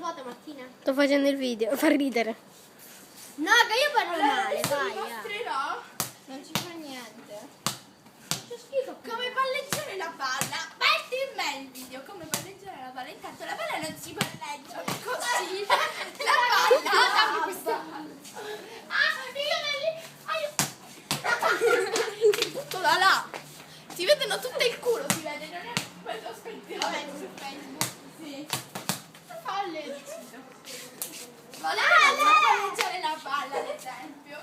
foto, Martina? Sto facendo il video, fa ridere. No, che io parlo male, Adesso vi vai. mostrerò Non ci fa niente. c'è schifo come palleggiare la palla. Metti in me il video come palleggiare la palla. Intanto la palla non si palleggia così. La palla dammi questa palla. Buttola là. Si vedono tutto il culo, si vede, non è quello scritto. Vabbè, su Facebook. Sì. Palle. Volete palleggiare la palla, ad esempio.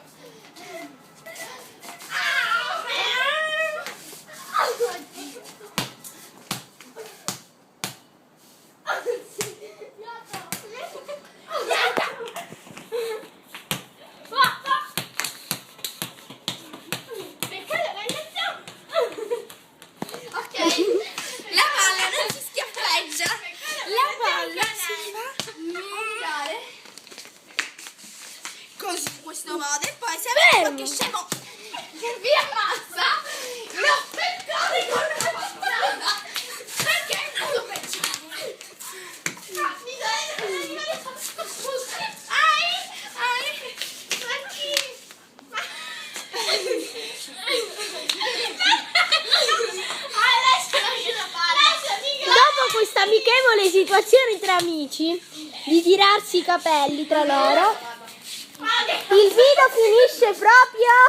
La palla non si schiaffeggia, la palla si fa andare così in questo modo e poi se avete qualche scemo che vi ammazza lo peccate con una patata perché è stato peccato. Mi dai scusa. Dopo questa amichevole situazione tra amici, di tirarsi i capelli tra loro, il video finisce proprio